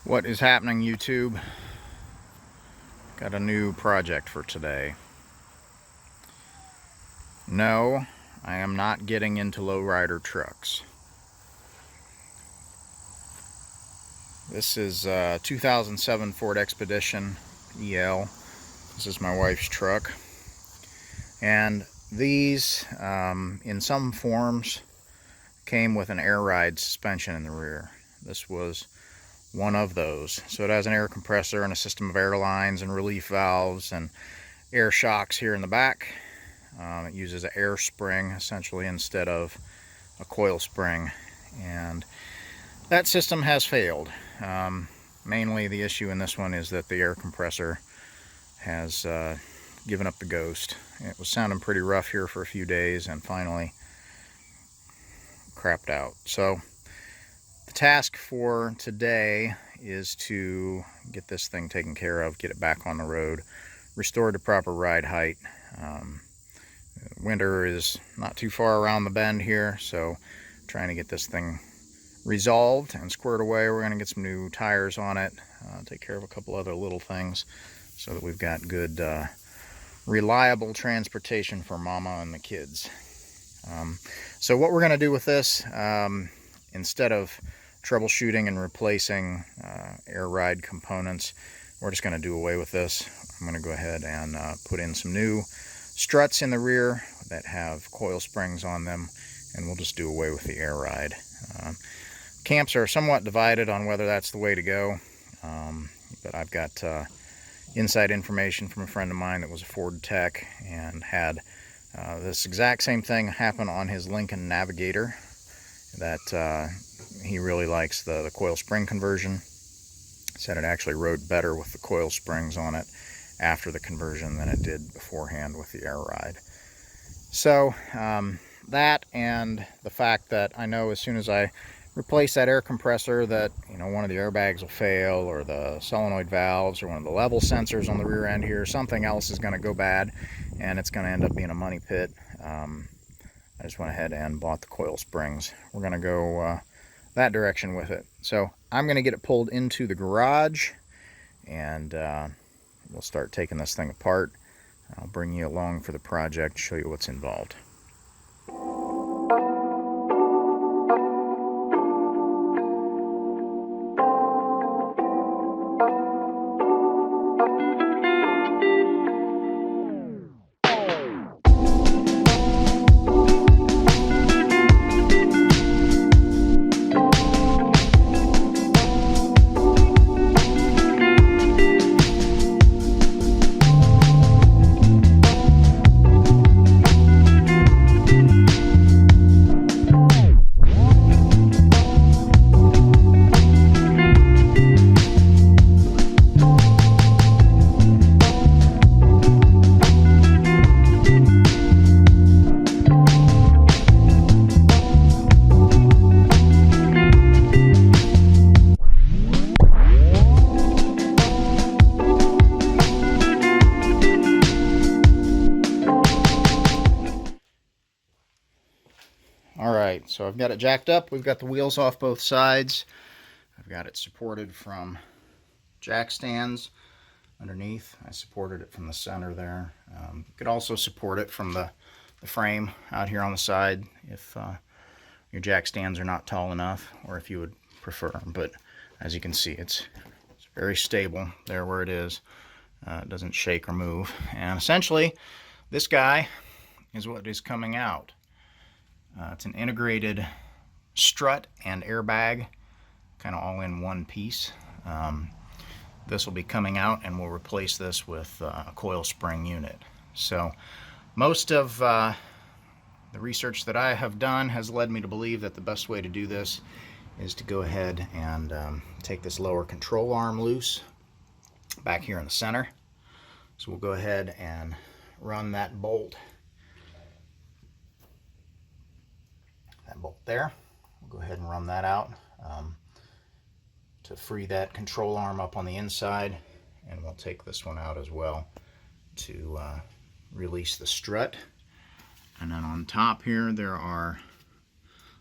What is happening, YouTube? Got a new project for today. No, I am not getting into lowrider trucks. This is a 2007 Ford Expedition EL. This is my wife's truck. And these, in some forms, came with an air ride suspension in the rear. This was one of those. So it has an air compressor and a system of air lines and relief valves and air shocks here in the back. It uses an air spring essentially instead of a coil spring, and that system has failed. Mainly the issue in this one is that the air compressor has given up the ghost. It was sounding pretty rough here for a few days and finally crapped out. So the task for today is to get this thing taken care of, get it back on the road, restored to proper ride height. Winter is not too far around the bend here, so trying to get this thing resolved and squared away. We're going to get some new tires on it, take care of a couple other little things so that we've got good, reliable transportation for Mama and the kids. So what we're going to do with this, instead of troubleshooting and replacing air ride components, we're just going to do away with this. I'm going to go ahead and put in some new struts in the rear that have coil springs on them, and we'll just do away with the air ride. Camps are somewhat divided on whether that's the way to go, but I've got inside information from a friend of mine that was a Ford tech and had this exact same thing happen on his Lincoln Navigator, that he really likes the coil spring conversion. Said it actually rode better with the coil springs on it after the conversion than it did beforehand with the air ride. So that, and the fact that I know as soon as I replace that air compressor that, you know, one of the airbags will fail, or the solenoid valves, or one of the level sensors on the rear end here, something else is going to go bad and it's going to end up being a money pit. I just went ahead and bought the coil springs. We're going to go that direction with it. So I'm going to get it pulled into the garage, and we'll start taking this thing apart. I'll bring you along for the project, show you what's involved. Alright, so I've got it jacked up. We've got the wheels off both sides. I've got it supported from jack stands underneath. I supported it from the center there. You could also support it from the frame out here on the side if your jack stands are not tall enough, or if you would prefer. But as you can see, it's very stable there where it is. It doesn't shake or move. And essentially, this guy is what is coming out. It's an integrated strut and airbag, kind of all in one piece. This will be coming out, and we'll replace this with a coil spring unit. So most of the research that I have done has led me to believe that the best way to do this is to go ahead and take this lower control arm loose back here in the center. So we'll go ahead and run that bolt there. We'll go ahead and run that out to free that control arm up on the inside, and we'll take this one out as well to release the strut. And then on top here there are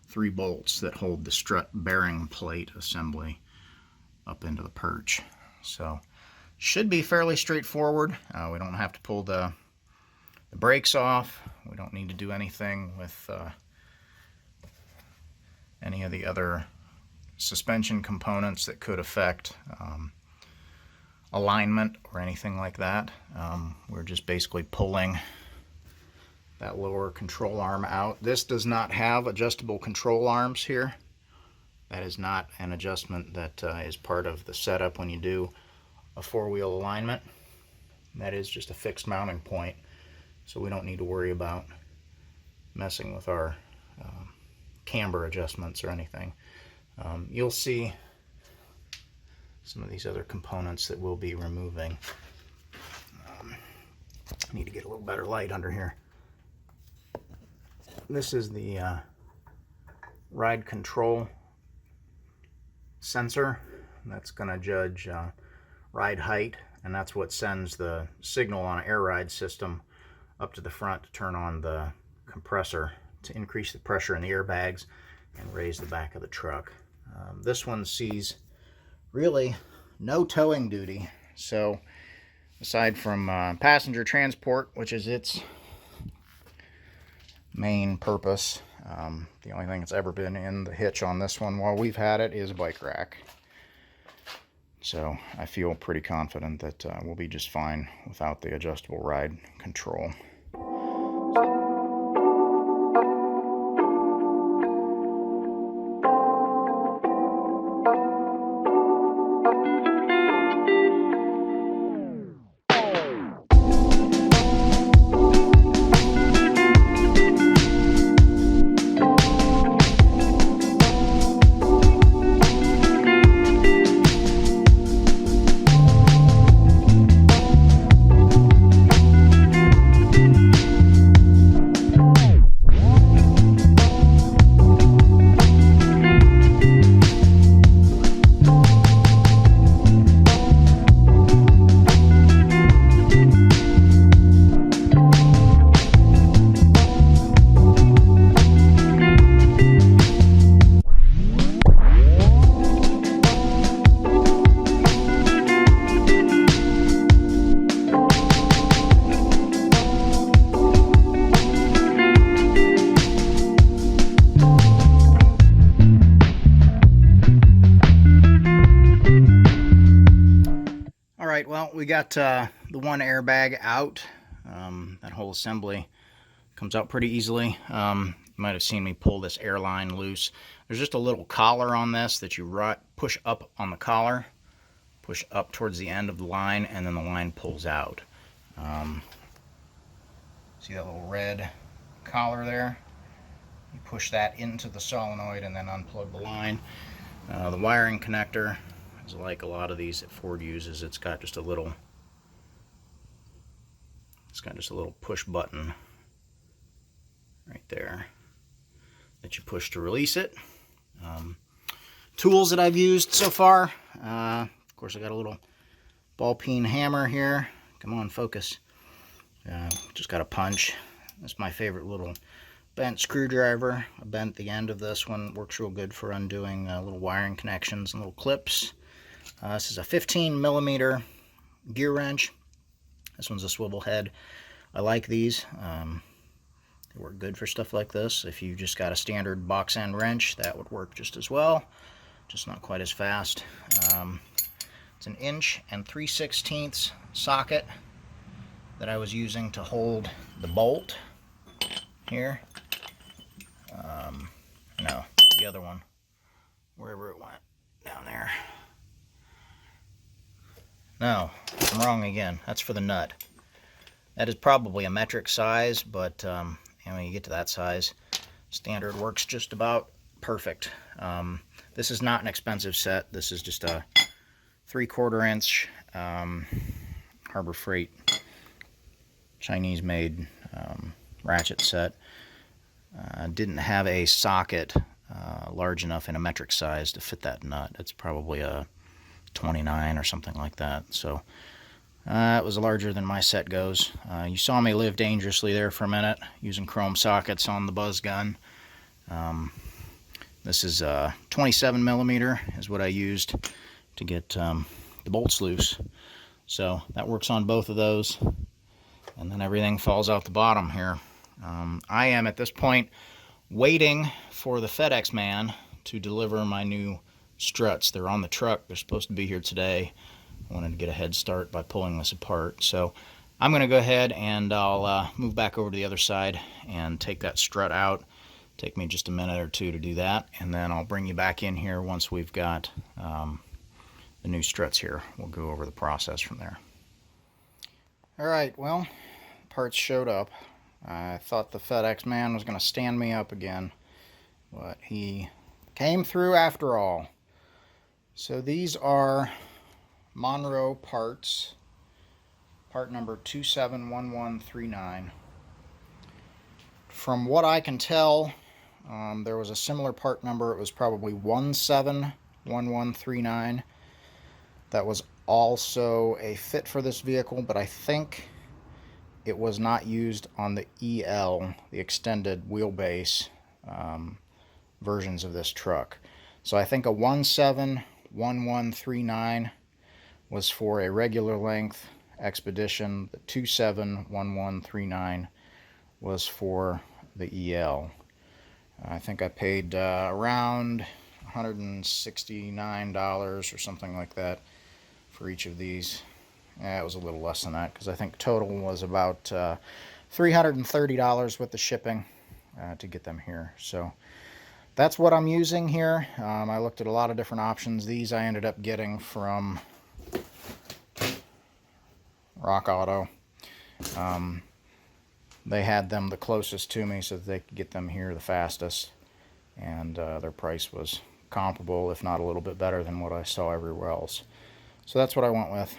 3 bolts that hold the strut bearing plate assembly up into the perch. So should be fairly straightforward. We don't have to pull the brakes off. We don't need to do anything with any of the other suspension components that could affect alignment or anything like that. We're just basically pulling that lower control arm out. This does not have adjustable control arms here. That is not an adjustment that is part of the setup when you do a four-wheel alignment. That is just a fixed mounting point, so we don't need to worry about messing with our camber adjustments or anything. You'll see some of these other components that we'll be removing. I need to get a little better light under here. This is the ride control sensor. That's going to judge ride height, and that's what sends the signal on an air ride system up to the front to turn on the compressor to increase the pressure in the airbags and raise the back of the truck. This one sees really no towing duty, so aside from passenger transport, which is its main purpose, the only thing that's ever been in the hitch on this one while we've had it is a bike rack. So I feel pretty confident that we'll be just fine without the adjustable ride control. Alright, well, we got the one airbag out. That whole assembly comes out pretty easily. You might have seen me pull this airline loose. There's just a little collar on this that you push up on the collar, push up towards the end of the line, and then the line pulls out. See that little red collar there? You push that into the solenoid and then unplug the line. The wiring connector is like a lot of these that Ford uses. It's got just a little push button right there that you push to release it. Tools that I've used so far, of course I got a little ball peen hammer here. Come on, focus. Just got a punch. That's my favorite little bent screwdriver. I bent the end of this one. Works real good for undoing little wiring connections and little clips. This is a 15mm gear wrench. This one's a swivel head. I like these. They work good for stuff like this. If you just got a standard box end wrench, that would work just as well, just not quite as fast. It's an 1 3/16" socket that I was using to hold the bolt here. No, the other one, wherever it went, down there. No, I'm wrong again. That's for the nut. That is probably a metric size, but when you get to that size, standard works just about perfect. This is not an expensive set. This is just a 3/4 inch Harbor Freight Chinese-made ratchet set. Didn't have a socket large enough in a metric size to fit that nut. It's probably a 29 or something like that. So it was larger than my set goes. You saw me live dangerously there for a minute using chrome sockets on the buzz gun. This is 27mm is what I used to get the bolts loose. So that works on both of those, and then everything falls out the bottom here. I am at this point waiting for the FedEx man to deliver my new struts. They're on the truck. They're supposed to be here today. I wanted to get a head start by pulling this apart. So I'm going to go ahead and I'll move back over to the other side and take that strut out. Take me just a minute or two to do that, and then I'll bring you back in here once we've got the new struts here. We'll go over the process from there. Alright, well, parts showed up. I thought the FedEx man was going to stand me up again, but he came through after all. So these are Monroe parts, part number 271139. From what I can tell, there was a similar part number. It was probably 171139. That was also a fit for this vehicle, but I think it was not used on the EL, the extended wheelbase versions of this truck. So I think a 171139 was for a regular length Expedition. The 271139 was for the EL. I think I paid around $169 or something like that for each of these. It was a little less than that, because I think total was about $330 with the shipping to get them here. So that's what I'm using here. I looked at a lot of different options. These I ended up getting from Rock Auto. They had them the closest to me so that they could get them here the fastest, and their price was comparable, if not a little bit better than what I saw everywhere else. So that's what I went with.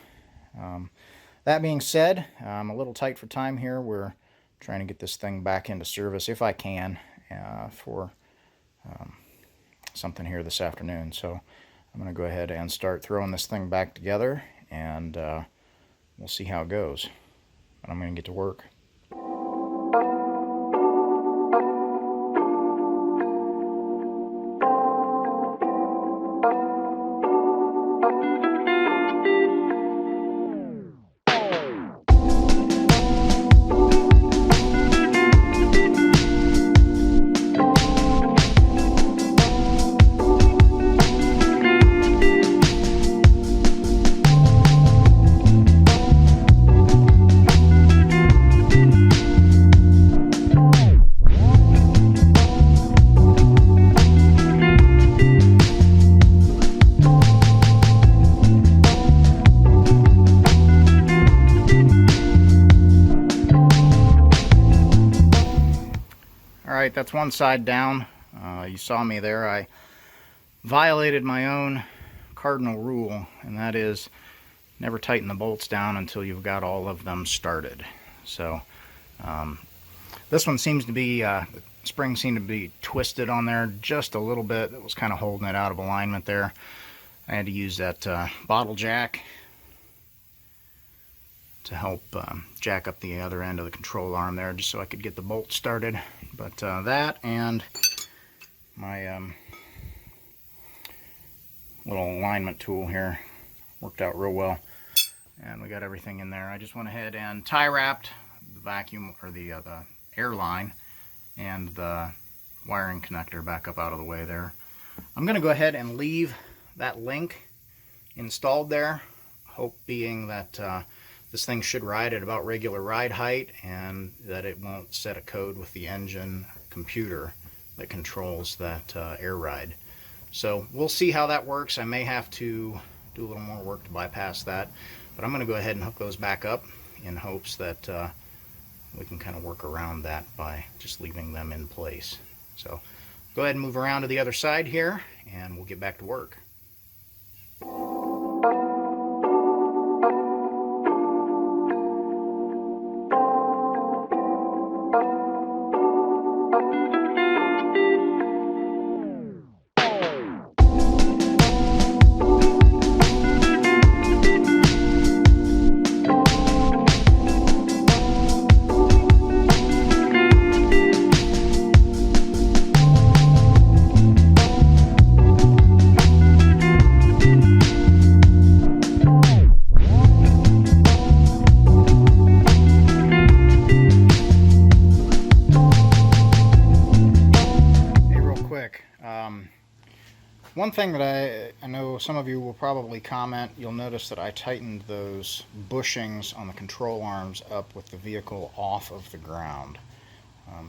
That being said, I'm a little tight for time here. We're trying to get this thing back into service, if I can, for something here this afternoon. So I'm going to go ahead and start throwing this thing back together, and we'll see how it goes. But I'm going to get to work. Alright, that's one side down. You saw me there. I violated my own cardinal rule, and that is never tighten the bolts down until you've got all of them started. So this one seems to be, the spring seemed to be twisted on there just a little bit. It was kind of holding it out of alignment there. I had to use that bottle jack to help jack up the other end of the control arm there, just so I could get the bolt started. But that and my little alignment tool here worked out real well, and we got everything in there. I just went ahead and tie wrapped the vacuum, or the air line, and the wiring connector back up out of the way there. I'm going to go ahead and leave that link installed there, hope being that this thing should ride at about regular ride height, and that it won't set a code with the engine computer that controls that air ride. So we'll see how that works. I may have to do a little more work to bypass that, but I'm going to go ahead and hook those back up in hopes that we can kind of work around that by just leaving them in place. So go ahead and move around to the other side here, and we'll get back to work. one thing that I know some of you will probably comment, you'll notice that I tightened those bushings on the control arms up with the vehicle off of the ground.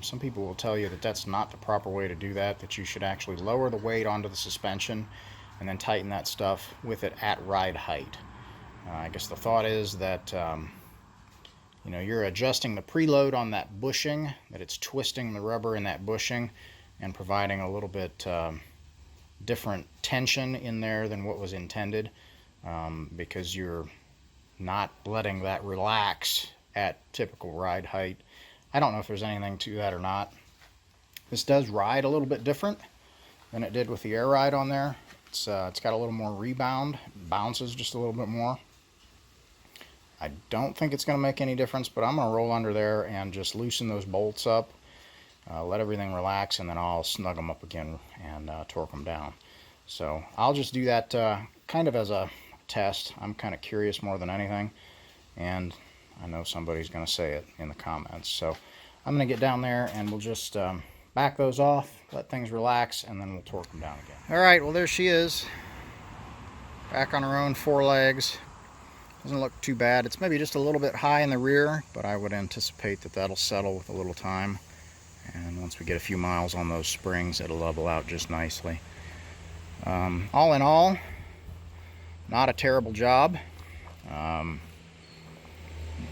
Some people will tell you that that's not the proper way to do that, that you should actually lower the weight onto the suspension and then tighten that stuff with it at ride height. I guess the thought is that you know, you're adjusting the preload on that bushing, that it's twisting the rubber in that bushing and providing a little bit different tension in there than what was intended, because you're not letting that relax at typical ride height. I don't know if there's anything to that or not. This does ride a little bit different than it did with the air ride on there. It's got a little more rebound, bounces just a little bit more. I don't think it's going to make any difference, but I'm going to roll under there and just loosen those bolts up, let everything relax, and then I'll snug them up again and torque them down. So I'll just do that kind of as a test. I'm kind of curious more than anything, and I know somebody's going to say it in the comments. So I'm going to get down there and we'll just back those off, let things relax, and then we'll torque them down again. All right, well, there she is, back on her own four legs. Doesn't look too bad. It's maybe just a little bit high in the rear, but I would anticipate that that'll settle with a little time. And once we get a few miles on those springs, it'll level out just nicely. All in all, not a terrible job.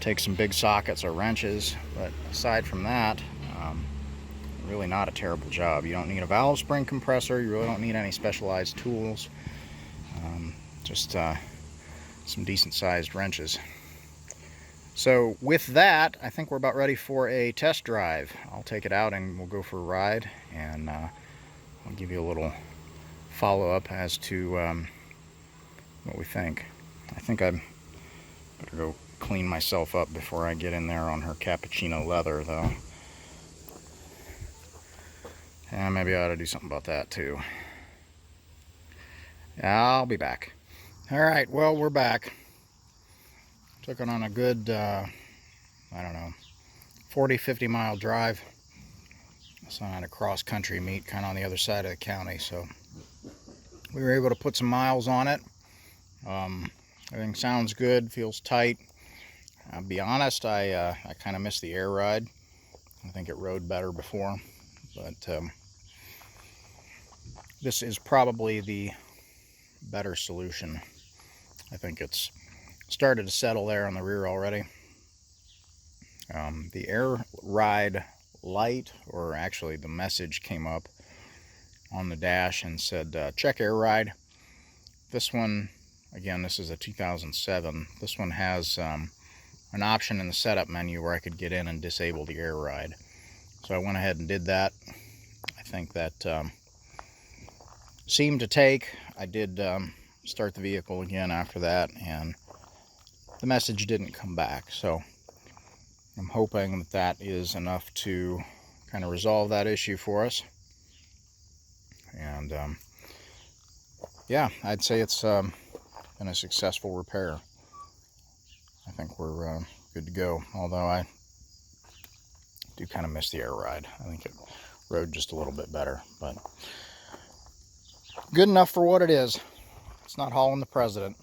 Take some big sockets or wrenches, but aside from that, really not a terrible job. You don't need a valve spring compressor. You really don't need any specialized tools. Just some decent sized wrenches. So with that, I think we're about ready for a test drive. I'll take it out and we'll go for a ride, and I'll give you a little follow-up as to what we think. I think I better go clean myself up before I get in there on her cappuccino leather, though. Yeah, maybe I ought to do something about that too. I'll be back. All right, well, we're back. Took it on a good, I don't know, 40-50 mile drive. It's on a cross-country meet, kind of on the other side of the county, so we were able to put some miles on it. Everything sounds good, feels tight. I'll be honest, I kind of missed the air ride. I think it rode better before, but this is probably the better solution. I think it's started to settle there on the rear already. The air ride light, or actually the message came up on the dash and said check air ride. This one, again, this is a 2007. This one has an option in the setup menu where I could get in and disable the air ride. So I went ahead and did that. I think that seemed to take. I did start the vehicle again after that, and the message didn't come back. So I'm hoping that that is enough to kind of resolve that issue for us. And yeah, I'd say it's been a successful repair. I think we're good to go, although I do kind of miss the air ride. I think it rode just a little bit better, but good enough for what it is. It's not hauling the president,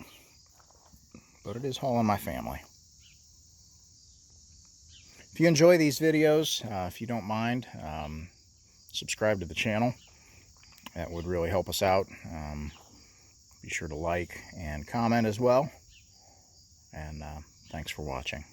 but it is hauling my family. If you enjoy these videos, if you don't mind, subscribe to the channel. That would really help us out. Be sure to like and comment as well. And thanks for watching.